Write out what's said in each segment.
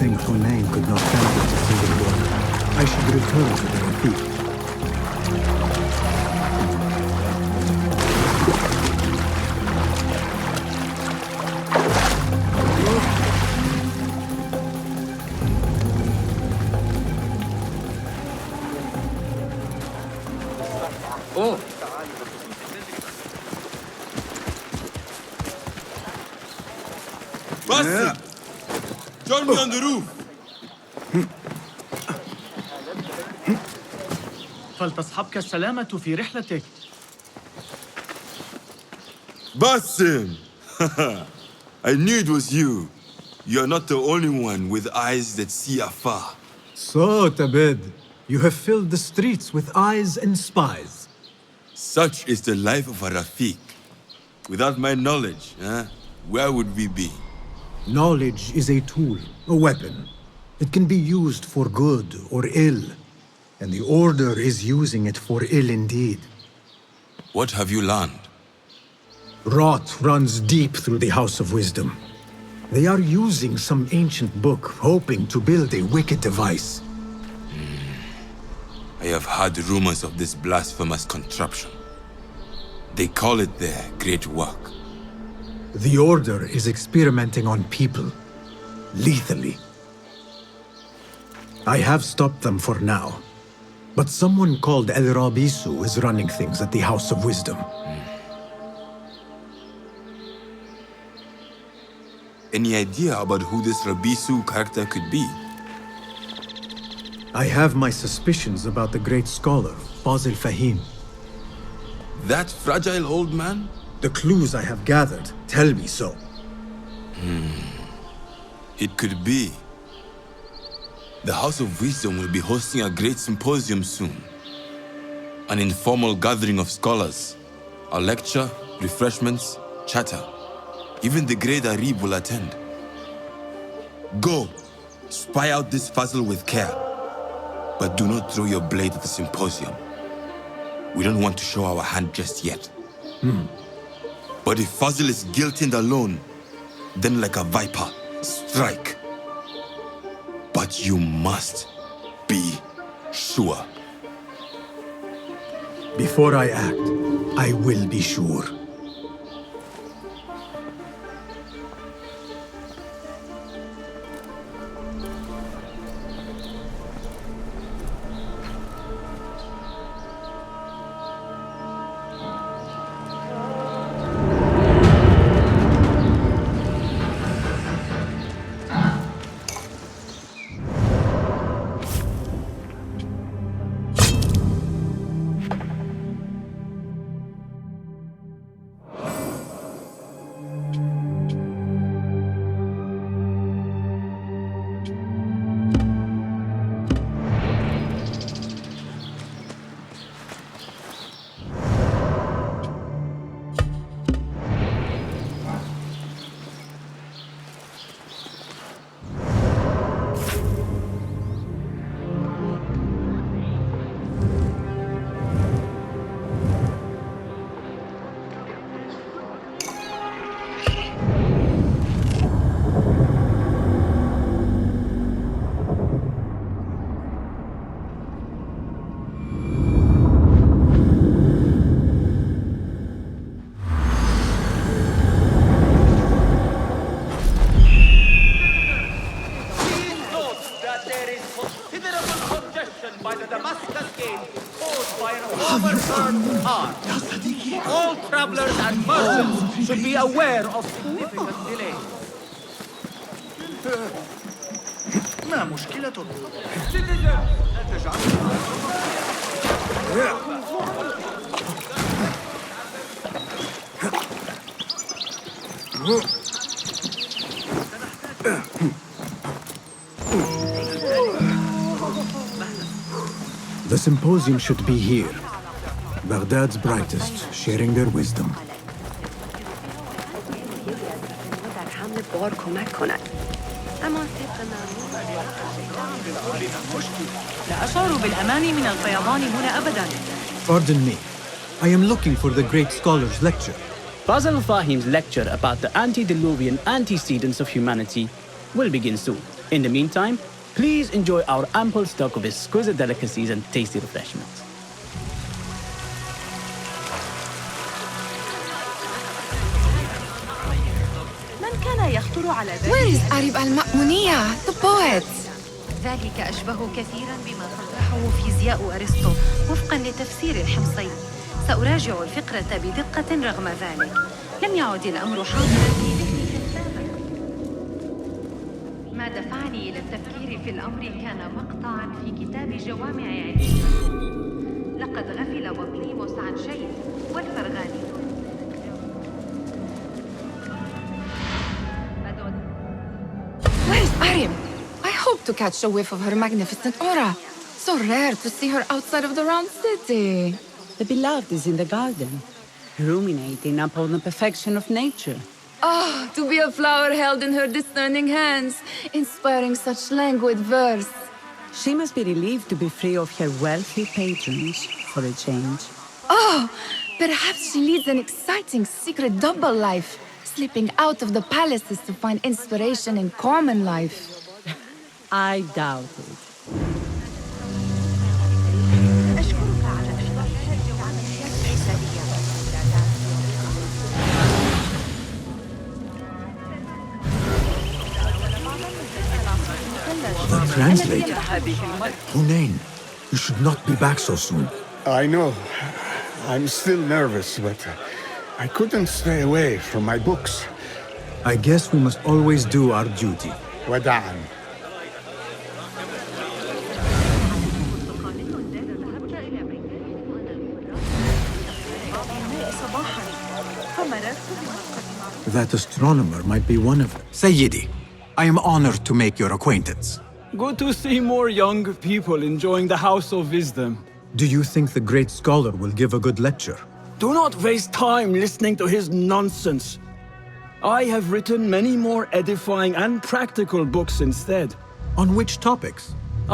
think Hunayn could not vanquish a single one. I should return to the Rafik. Oh! Bastard! Join me on the roof! فلتصحبك السلامة في رحلتك. Basim! I knew it was you. You're not the only one with eyes that see afar. So, Tabed, you have filled the streets with eyes and spies. Such is the life of a Rafik. Without my knowledge, where would we be? Knowledge is a tool, a weapon. It can be used for good or ill. And the Order is using it for ill indeed. What have you learned? Rot runs deep through the House of Wisdom. They are using some ancient book, hoping to build a wicked device. I have heard rumors of this blasphemous contraption. They call it their great work. The Order is experimenting on people, lethally. I have stopped them for now, but someone called El Rabisu is running things at the House of Wisdom. Any idea about who this Rabisu character could be? I have my suspicions about the great scholar, Fazil Fahim. That fragile old man? The clues I have gathered tell me so. It could be. The House of Wisdom will be hosting a great symposium soon. An informal gathering of scholars. A lecture, refreshments, chatter. Even the great Arib will attend. Go, spy out this puzzle with care. But do not throw your blade at the symposium. We don't want to show our hand just yet. But if Fazil is guilty and alone, then like a viper, strike. But you must be sure. Before I act, I will be sure. All travelers and merchants should be aware of significant delays. ما مشكلتك؟ The symposium should be here. Baghdad's brightest, sharing their wisdom. لا أشعر بالأمان من الفيضان هنا أبداً. Pardon me. I am looking for the great scholar's lecture. Fazl Fahim's lecture about the antediluvian antecedents of humanity will begin soon. In the meantime, please enjoy our ample stock of exquisite delicacies and tasty refreshments. من كان يخطر على بالي؟ Where is Arib al-Ma'muniyah, the poet? ذلك أشبه كثيراً بما طرحه فيزياء أرسطو وفقاً لتفسير الحمصي. سأراجع الفقرة بدقة رغم ذلك. لم يعد الأمر حاضراً في ذهني تماماً. ما دفعني إلى التفكير في الأمر كان مقطعاً في كتاب جوامع علي. لقد غفل بطليموس عن شيء والفرغاني. Where is Arib? I hope to catch a whiff of her magnificent aura. So rare to see her outside of the round city. The beloved is in the garden, ruminating upon the perfection of nature. Ah, to be a flower held in her discerning hands, inspiring such languid verse. She must be relieved to be free of her wealthy patrons for a change. Oh, perhaps she leads an exciting secret double life, slipping out of the palaces to find inspiration in common life. I doubt it. The translator. Hunain, you should not be back so soon. I know. I'm still nervous, but I couldn't stay away from my books. I guess we must always do our duty. وداعاً. That astronomer might be one of them. Sayyidi, I am honored to make your acquaintance. Good to see more young people enjoying the House of Wisdom. Do you think the great scholar will give a good lecture? Do not waste time listening to his nonsense. I have written many more edifying and practical books instead. On which topics?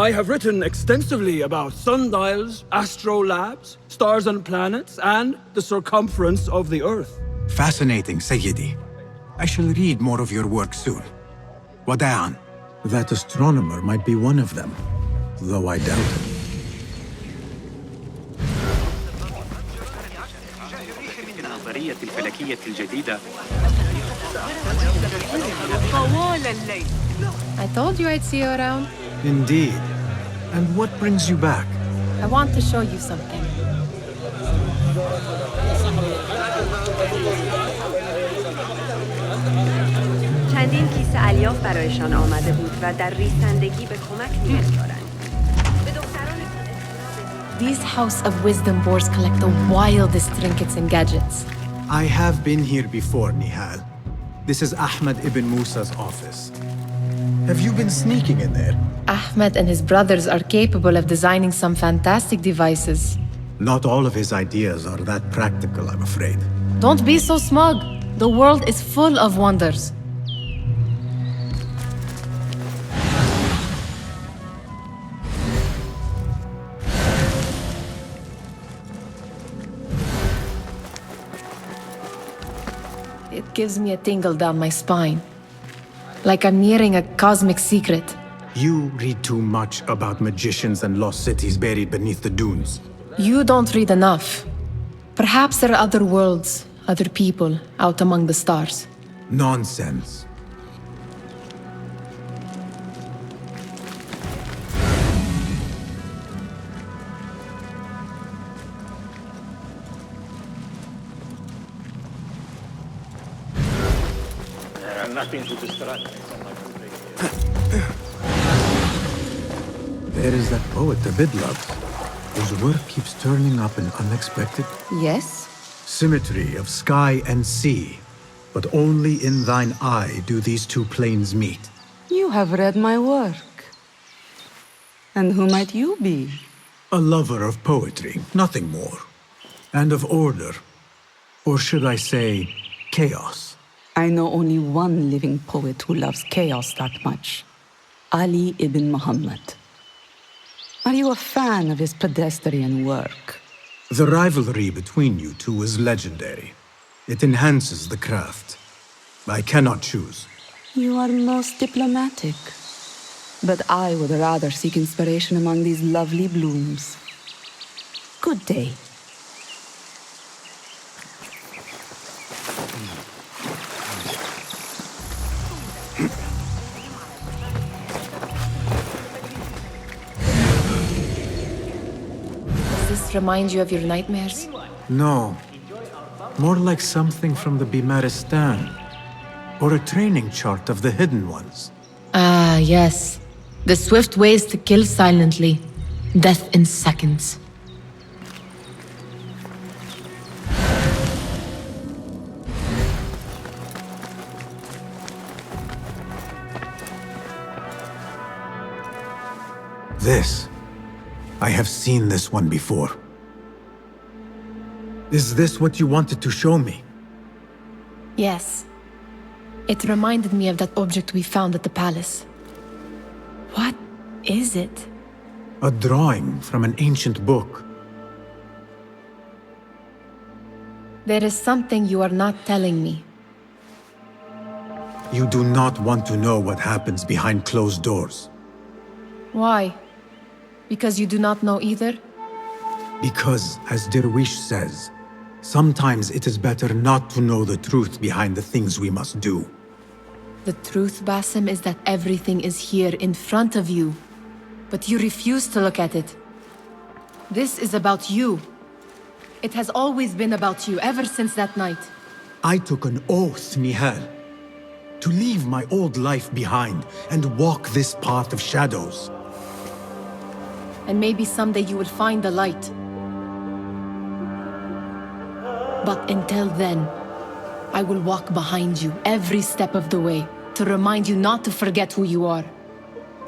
I have written extensively about sundials, astrolabes, stars and planets, and the circumference of the Earth. Fascinating, Sayyidi. I shall read more of your work soon. Wada'an. That astronomer might be one of them, though I doubt it. I told you I'd see you around. Indeed. And what brings you back? I want to show you something. چندین کیسه الیاف برایشان آمده بود و در ریسندگی به کمک نیاز دارند. These House of Wisdom boards collect the wildest trinkets and gadgets. I have been here before, Nihal. This is Ahmed ibn Musa's office. Have you been sneaking in there? Ahmed and his brothers are capable of designing some fantastic devices. Not all of his ideas are that practical, I'm afraid. Don't be so smug. The world is full of wonders. It gives me a tingle down my spine. Like I'm nearing a cosmic secret. You read too much about magicians and lost cities buried beneath the dunes. You don't read enough. Perhaps there are other worlds, other people out among the stars. Nonsense. Nothing to distract me from my There is that poet David loves, whose work keeps turning up in unexpected. Yes? Symmetry of sky and sea, but only in thine eye do these two planes meet. You have read my work. And who might you be? A lover of poetry, nothing more. And of order. Or should I say, chaos. I know only one living poet who loves chaos that much. Ali ibn Muhammad. Are you a fan of his pedestrian work? The rivalry between you two is legendary. It enhances the craft. I cannot choose. You are most diplomatic. But I would rather seek inspiration among these lovely blooms. Good day. Does this remind you of your nightmares? No. More like something from the Bimaristan. Or a training chart of the Hidden Ones. Ah, yes. The swift ways to kill silently. Death in seconds. This. I have seen this one before. Is this what you wanted to show me? Yes. It reminded me of that object we found at the palace. What is it? A drawing from an ancient book. There is something you are not telling me. You do not want to know what happens behind closed doors. Why? Because you do not know either? Because, as Derwish says, sometimes it is better not to know the truth behind the things we must do. The truth, Basim, is that everything is here in front of you. But you refuse to look at it. This is about you. It has always been about you, ever since that night. I took an oath, Nihal, to leave my old life behind and walk this path of shadows. And maybe someday you will find the light. But until then, I will walk behind you every step of the way to remind you not to forget who you are.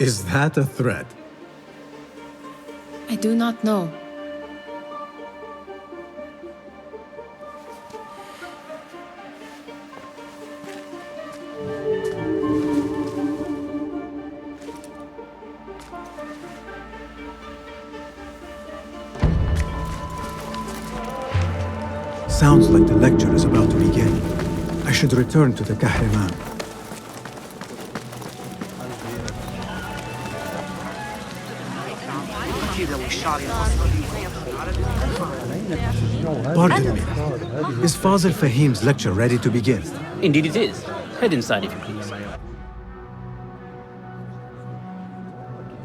Is that a threat? I do not know. Sounds like the lecture is about to begin. I should return to the Kahraman. Pardon me. Is Fazil Fahim's lecture ready to begin? Indeed it is. Head inside if you please.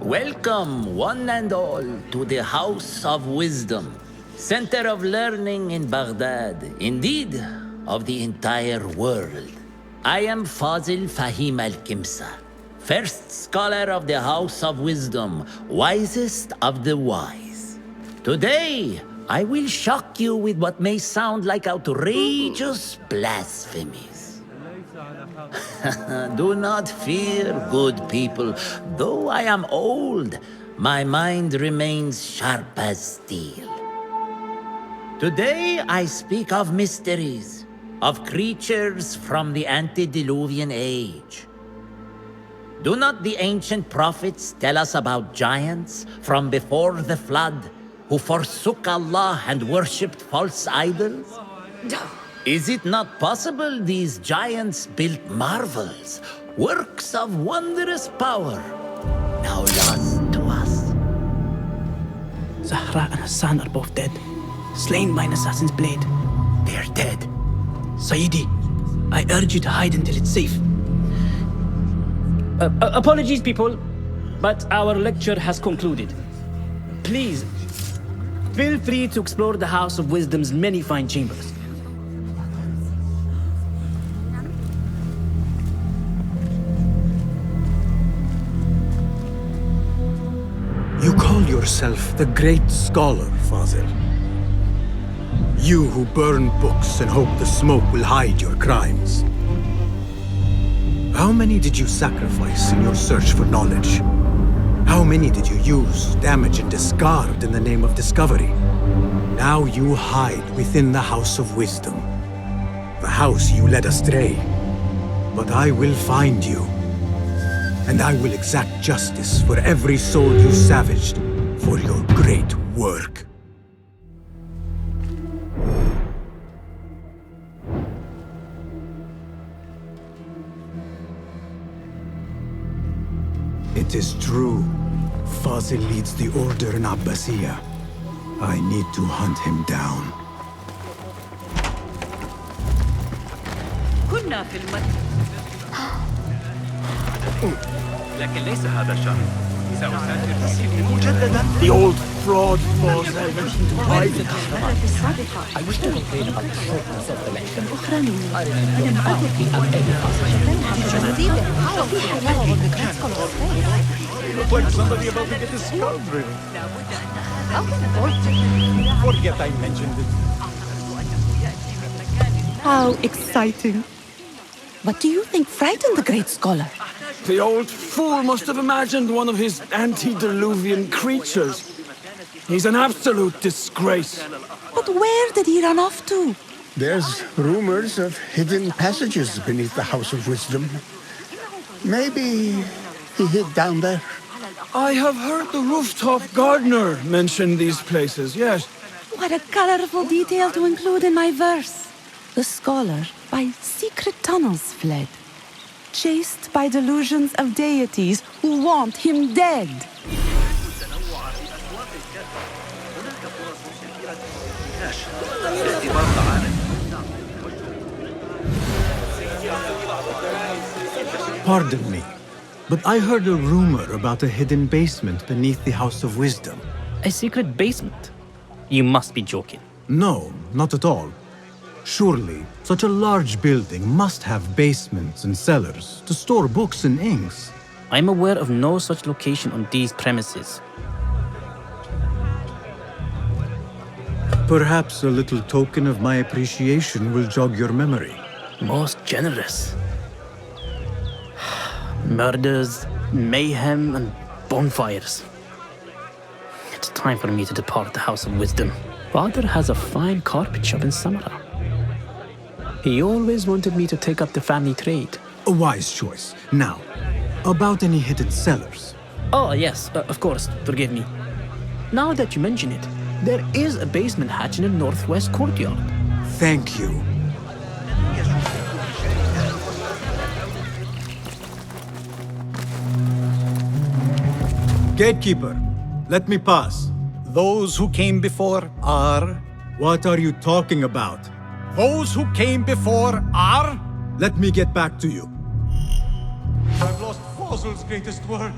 Welcome, one and all, to the House of Wisdom, center of learning in Baghdad, indeed, of the entire world. I am Fazil Fahim al-Kimsa, first scholar of the House of Wisdom, wisest of the wise. Today, I will shock you with what may sound like outrageous blasphemies. Do not fear, good people. Though I am old, my mind remains sharp as steel. Today I speak of mysteries, of creatures from the antediluvian age. Do not the ancient prophets tell us about giants from before the flood who forsook Allah and worshipped false idols? Is it not possible these giants built marvels, works of wondrous power, now lost to us? Zahra and Hassan are both dead, slain by an assassin's blade. They're dead. Sayyidi, I urge you to hide until it's safe. Apologies, people, but our lecture has concluded. Please, feel free to explore the House of Wisdom's many fine chambers. You call yourself the great scholar, Fazil. You who burn books and hope the smoke will hide your crimes. How many did you sacrifice in your search for knowledge? How many did you use, damage, and discard in the name of discovery? Now you hide within the House of Wisdom. The house you led astray. But I will find you. And I will exact justice for every soul you savaged for your great work. It is true. Fazil leads the order in Abbasiyya. I need to hunt him down. كنا في لكن ليس هذا شرط. سأسافر مجددا. The old fraud falls المرة السابقة I wish to complain about the shortness of the lecture. أخرى مني لم أدرك like somebody about to get his skull drilled. Forget I mentioned it. How exciting. What do you think frightened the great scholar? The old fool must have imagined one of his antediluvian creatures. He's an absolute disgrace. But where did he run off to? There's rumors of hidden passages beneath the House of Wisdom. Maybe he hid down there. I have heard the rooftop gardener mention these places, yes. What a colorful detail to include in my verse. The scholar by secret tunnels fled, chased by delusions of deities who want him dead. Pardon me, but I heard a rumor about a hidden basement beneath the House of Wisdom. A secret basement? You must be joking. No, not at all. Surely, such a large building must have basements and cellars to store books and inks. I'm aware of no such location on these premises. Perhaps a little token of my appreciation will jog your memory. Most generous. Murders, mayhem, and bonfires. It's time for me to depart the House of Wisdom. Father has a fine carpet shop in Samara. He always wanted me to take up the family trade. A wise choice. Now, about any hidden cellars. Oh, yes, of course, forgive me. Now that you mention it, there is a basement hatch in the northwest courtyard. Thank you. Gatekeeper, let me pass. Those who came before are... What are you talking about? Those who came before are... Let me get back to you. I've lost Fazil's greatest work.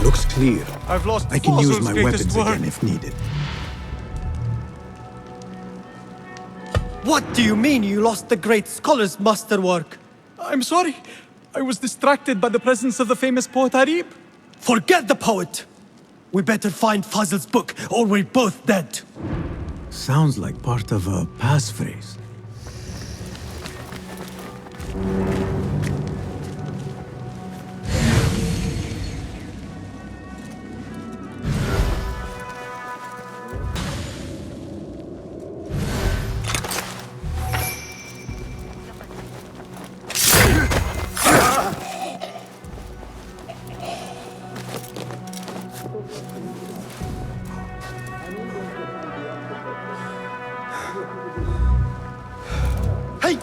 Looks clear. I've lost I can use Fazil's my greatest weapons work. again if needed. What do you mean you lost the great scholar's masterwork? I'm sorry. I was distracted by the presence of the famous poet Arib. Forget the poet! We better find Fazil's book, or we're both dead. Sounds like part of a passphrase. Hey!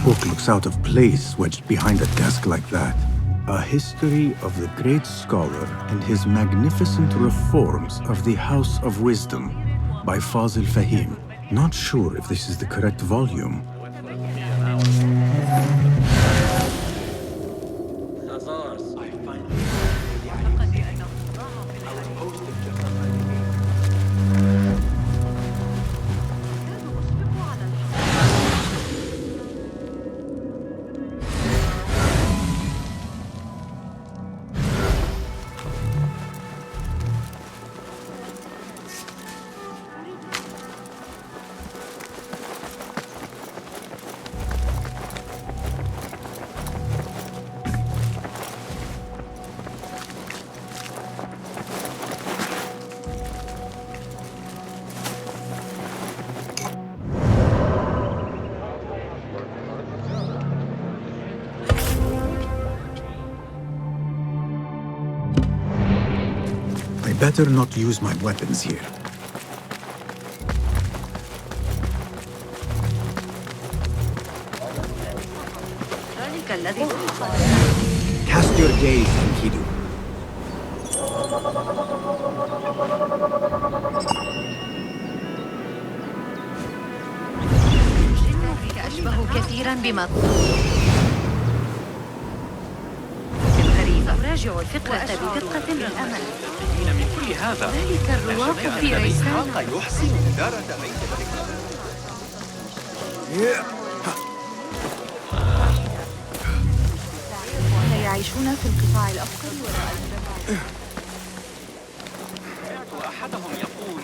Book looks out of place wedged behind a desk like that. A history of the great scholar and his magnificent reforms of the House of Wisdom by Fazil Fahim. Not sure if this is the correct volume. better not use my weapons here. Cast your gaze, Enkidu. أشبه كثيرا بما أراجع الفقرة بدقة للأمل. من كل هذا ذلك الرواق في ريسان يحسن إدارة بيت الملك. لا يعيشون في القطاع الأفقر ولا أحدهم يقول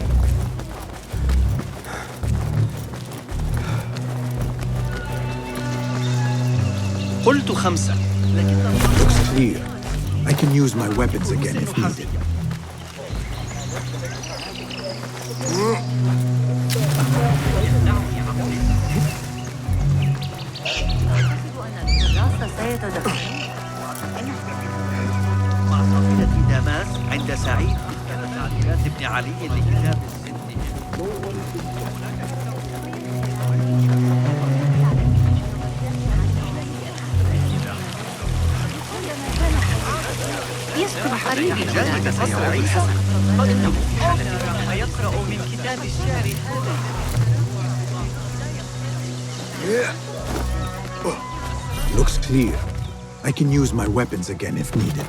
قلت 5 لكن Looks clear. I can use my weapons again if needed. مع صافلة داماس عند سعيد كانت تعليقات ابن علي لكتاب السن. يسكن قريب من جانب فصل عيسى فإنه في حالة ما يقرأ من كتاب الشعر هذا. Looks clear. I can use my weapons again if needed.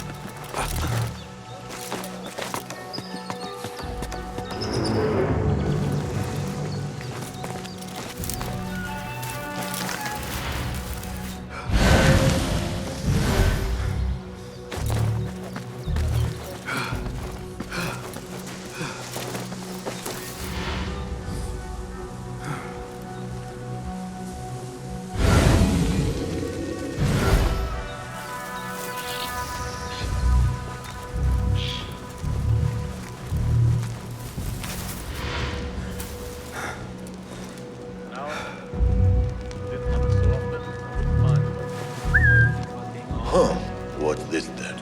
What's this then?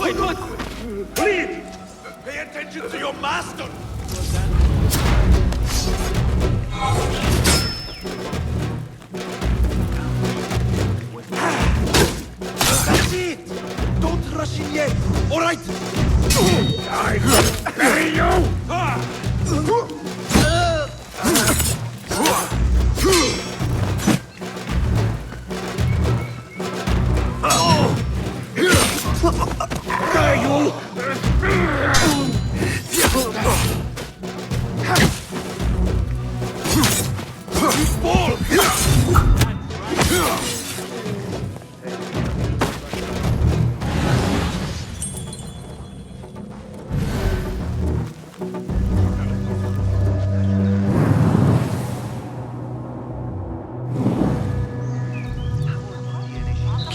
Wait, what? Please! Pay attention to your master! That's it! Don't rush in yet! All right! I will bury you!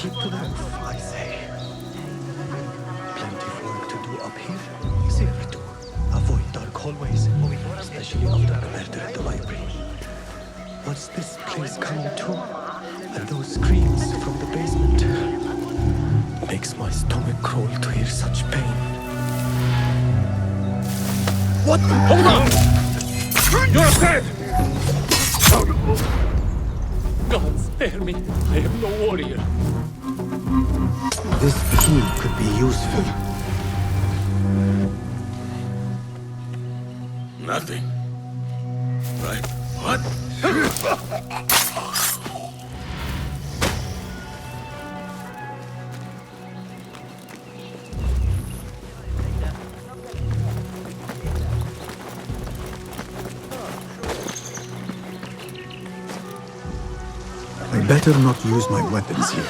Keep to the roof, I say. Plenty of work to do up here. Safer to avoid dark hallways, especially after the murder at the library. What's this place coming to? And those screams from the basement. Makes my stomach crawl to hear such pain. What? Hold on! You're dead! God spare me. I am no warrior. This key could be useful. Nothing. Right? What? I better not use my weapons here.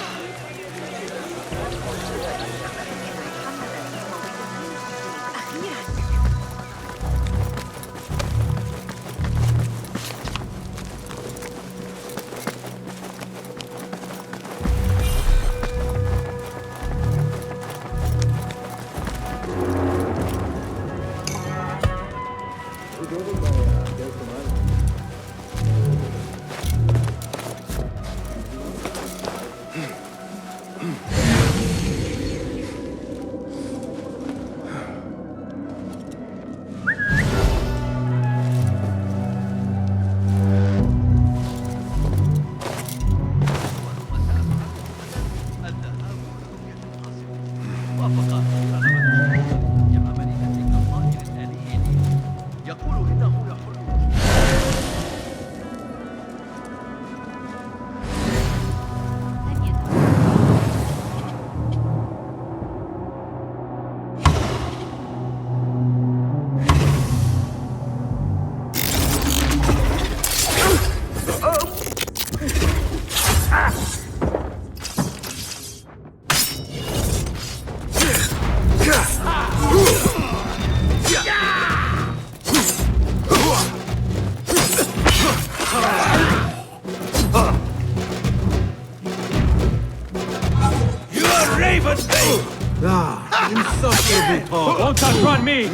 than me!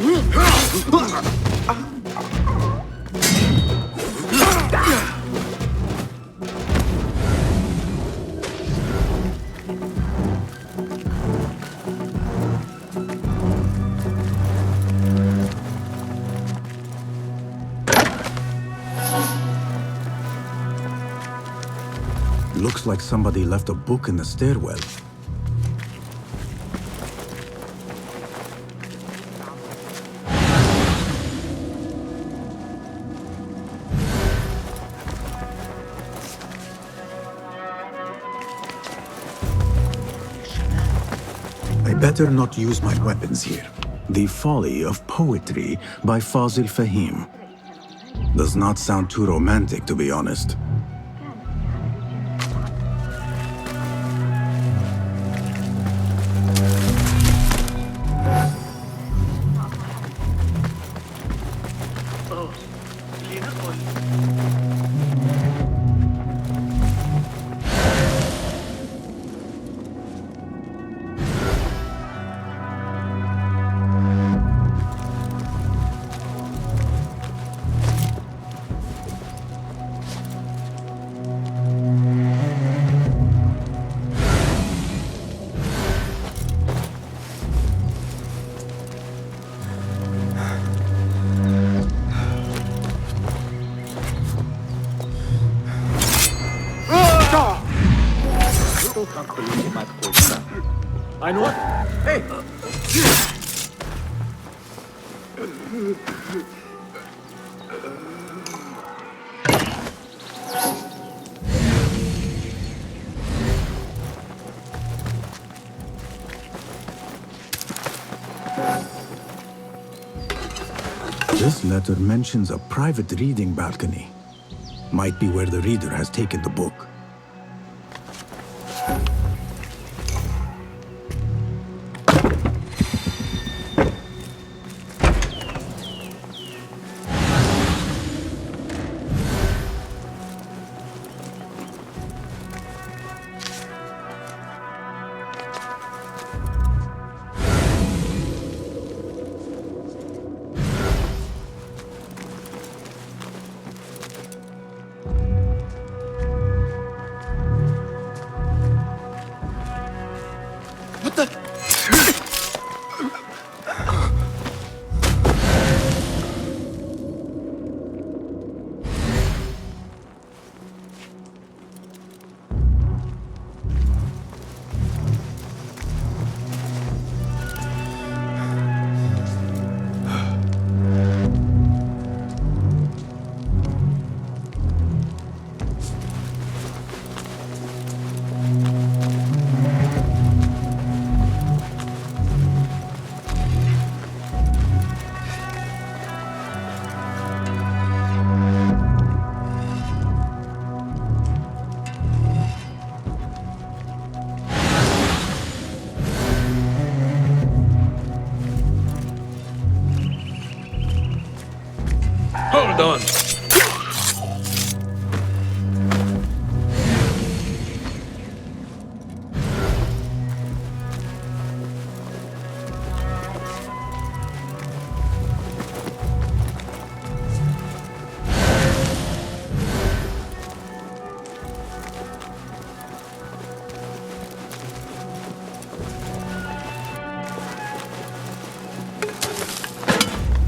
Looks like somebody left a book in the stairwell. I better not use my weapons here. The Folly of Poetry by Fazil Fahim. Does not sound too romantic, to be honest. I know what? Hey! This letter mentions a private reading balcony. Might be where the reader has taken the book. Hold on.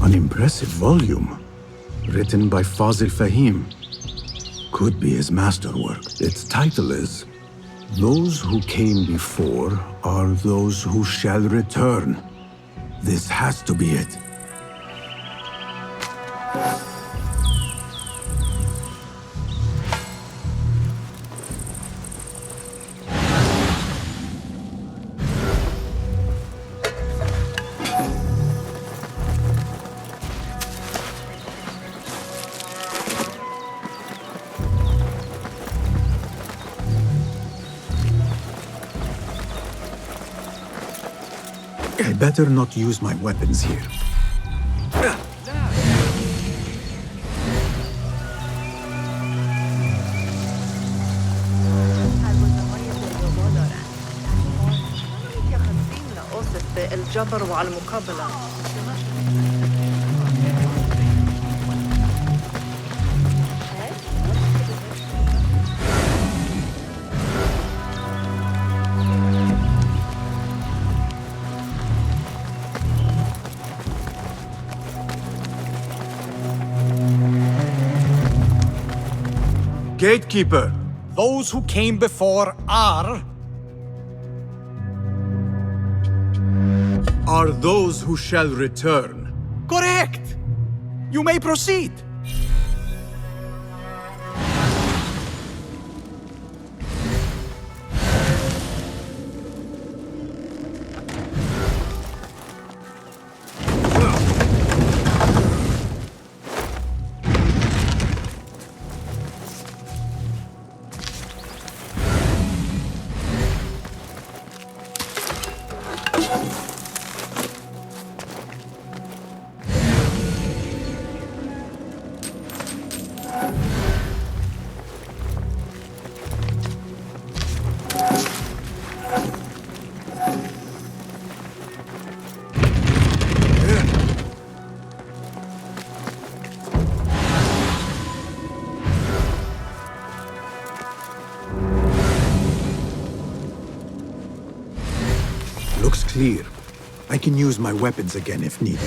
An impressive volume. Written by Fazil Fahim. Could be his masterwork. Its title is Those Who Came Before Are Those Who Shall Return. This has to be it. I better not use my weapons here. الجبر وعلى المقابلة Gatekeeper! Those who came before are those who shall return. correct! You may proceed. Looks clear. I can use my weapons again if needed.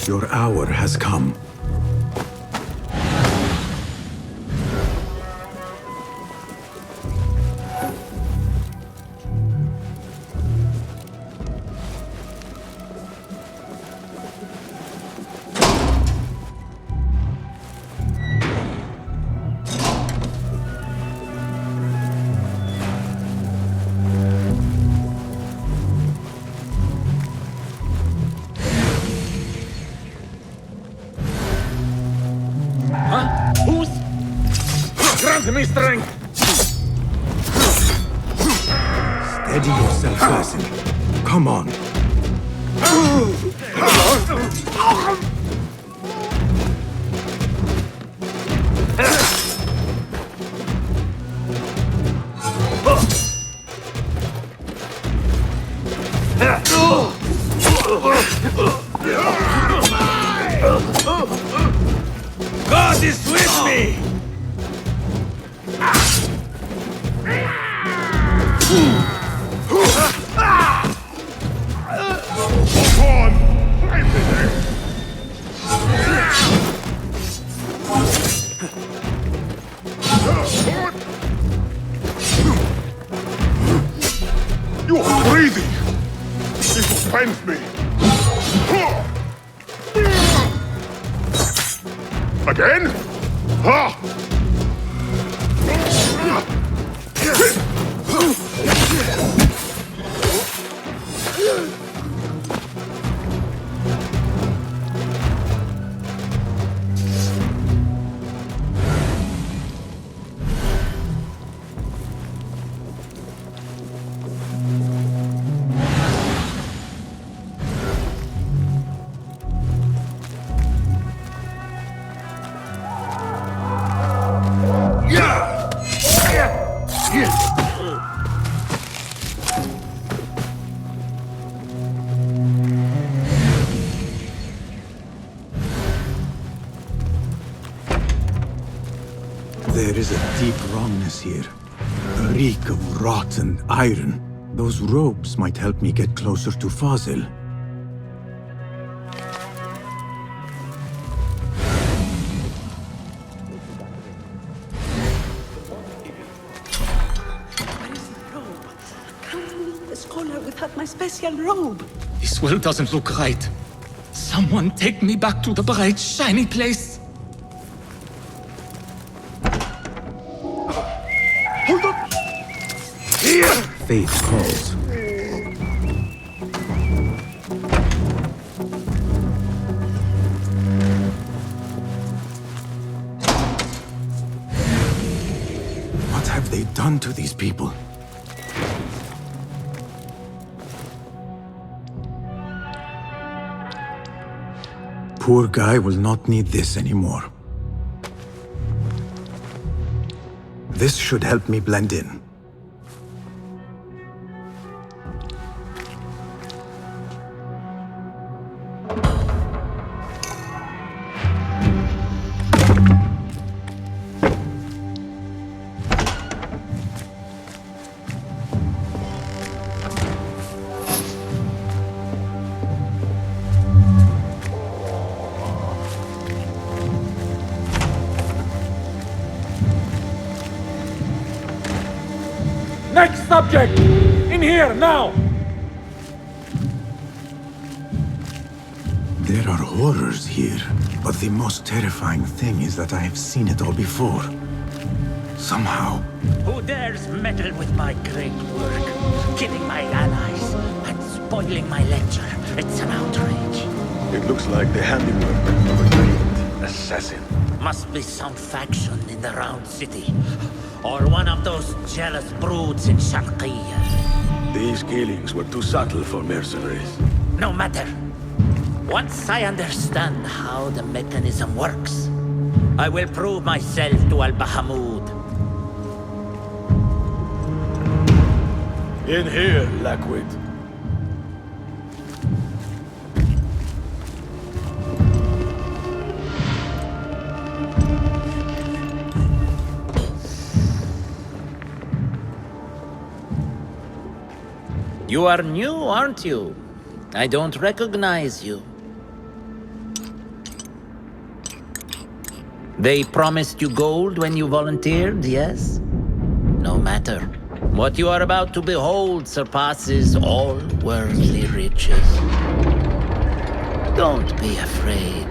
Your hour has come. Grant me strength! Steady yourself, Basim. Come on. God is with me! You are crazy! This offends me! Again? Ha! There is a deep wrongness here. A reek of rotten iron. Those robes might help me get closer to Fazil. Can't meet the scholar without my special robe. This well doesn't look right. Someone take me back to the bright, shiny place. Hold on! Here! Fate calls. What have they done to these people? Poor guy will not need this anymore. This should help me blend in. Next subject! In here, now! There are horrors here, but the most terrifying thing is that I have seen it all before. Somehow. Who dares meddle with my great work? Killing my allies and spoiling my lecture. It's an outrage. It looks like the handiwork of a great assassin. Must be some faction in the Round City. Or one of those jealous broods in Sharqiyya. These killings were too subtle for mercenaries. No matter. Once I understand how the mechanism works, I will prove myself to Al-Bahamud. In here, Lackwit. You are new, aren't you? I don't recognize you. They promised you gold when you volunteered, yes? No matter. What you are about to behold surpasses all worldly riches. Don't be afraid.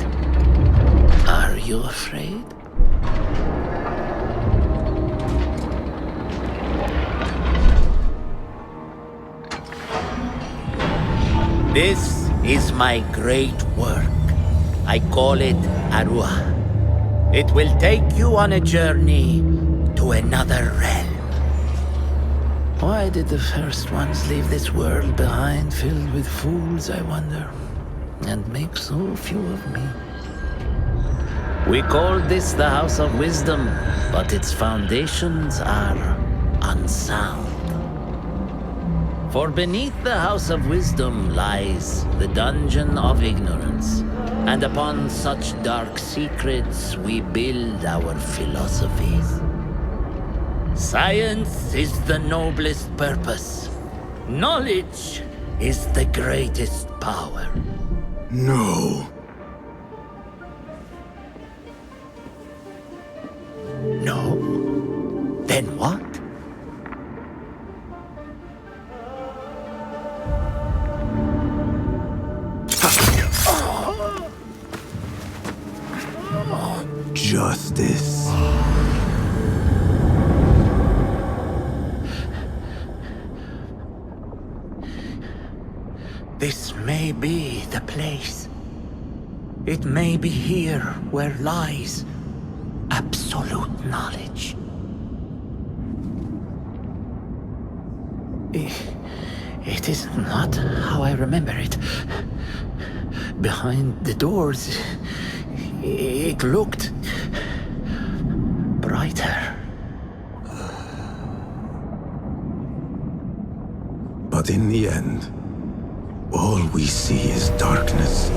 Are you afraid? This is my great work. I call it Arua. It will take you on a journey to another realm. Why did the first ones leave this world behind filled with fools, I wonder, and make so few of me? We called this the House of Wisdom, but its foundations are unsound. For beneath the House of Wisdom lies the Dungeon of Ignorance, and upon such dark secrets we build our philosophies. Science is the noblest purpose. Knowledge is the greatest power. No. No? Then what? Justice. This may be the place. It may be here where lies absolute knowledge. It is not how I remember it. Behind the doors, it looked brighter. But in the end, all we see is darkness.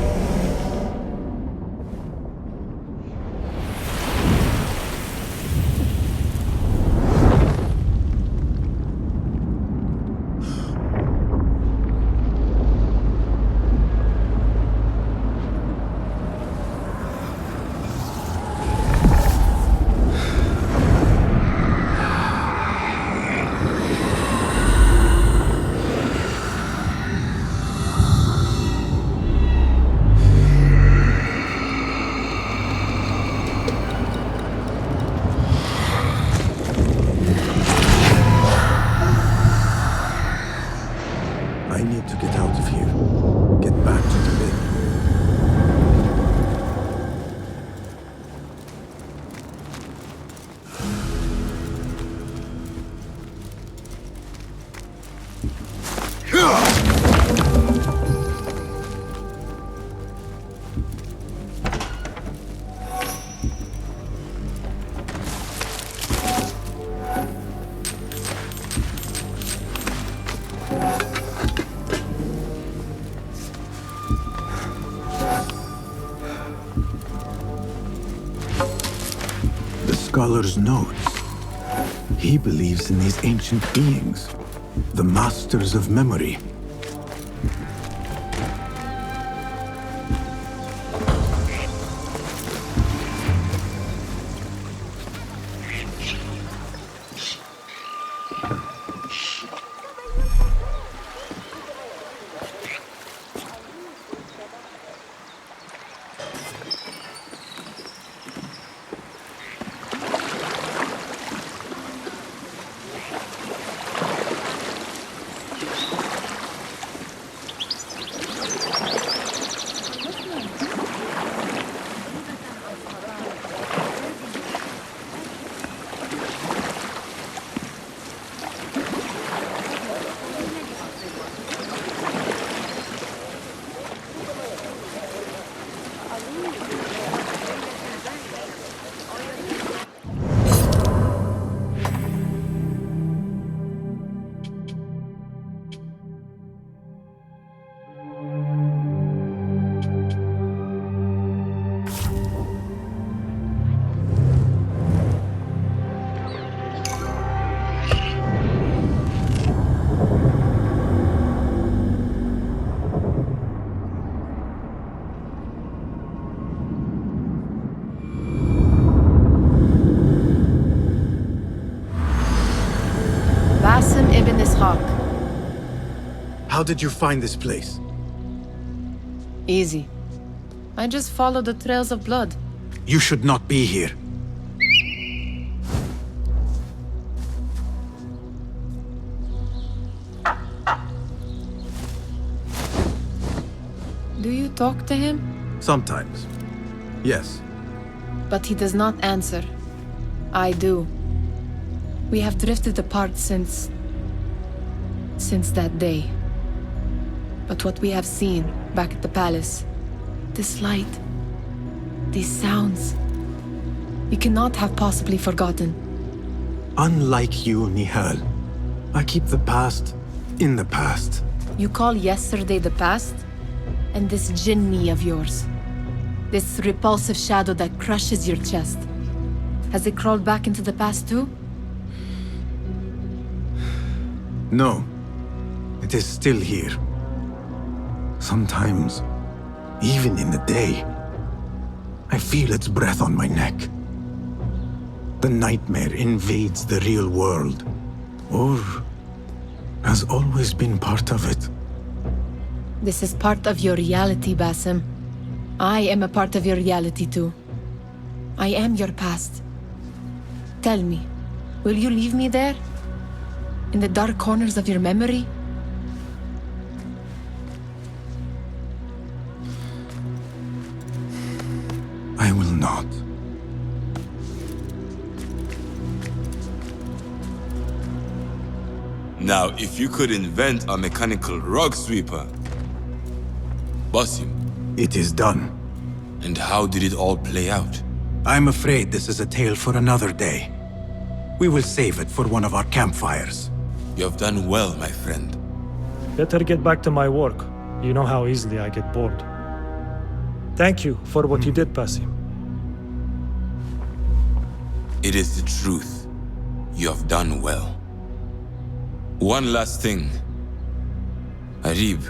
I need to get out of here. Get back to the bed. Scholar's notes. He believes in these ancient beings, the masters of memory. How did you find this place? Easy. I just followed the trails of blood. You should not be here. Do you talk to him? Sometimes. Yes. But he does not answer. I do. We have drifted apart since that day. But what we have seen back at the palace, this light, these sounds, we cannot have possibly forgotten. Unlike you, Nihal, I keep the past in the past. You call yesterday the past? And this jinni of yours, this repulsive shadow that crushes your chest, has it crawled back into the past too? No, it is still here. Sometimes, even in the day, I feel its breath on my neck. The nightmare invades the real world, or has always been part of it. This is part of your reality, Basim. I am a part of your reality too. I am your past. Tell me, will you leave me there? In the dark corners of your memory? I will not. Now, if you could invent a mechanical rug sweeper, Basim. It is done. And how did it all play out? I'm afraid this is a tale for another day. We will save it for one of our campfires. You have done well, my friend. Better get back to my work. You know how easily I get bored. Thank you for what you did, Basim. It is the truth. You have done well. One last thing. Arib,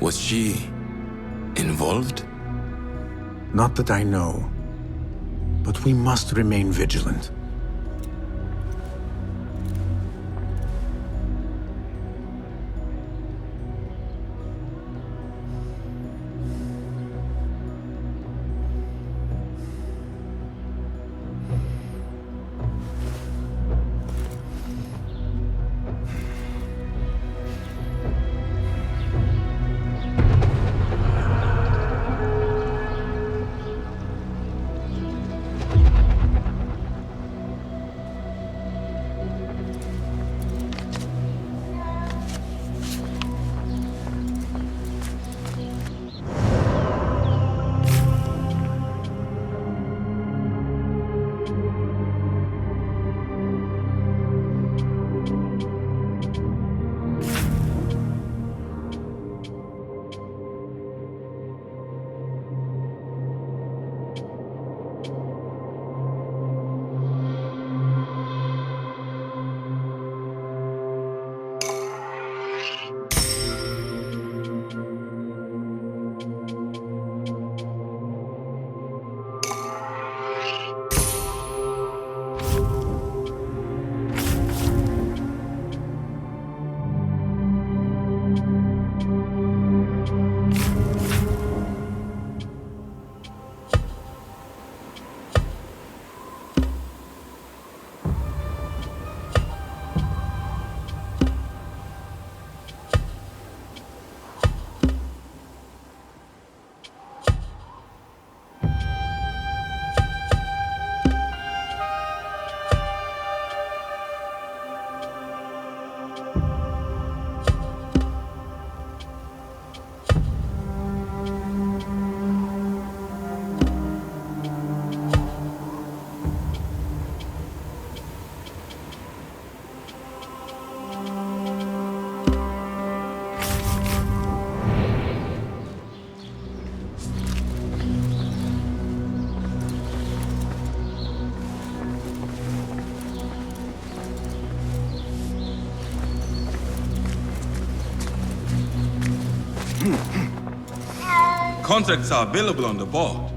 was she involved? Not that I know. But we must remain vigilant. Contracts are available on the board.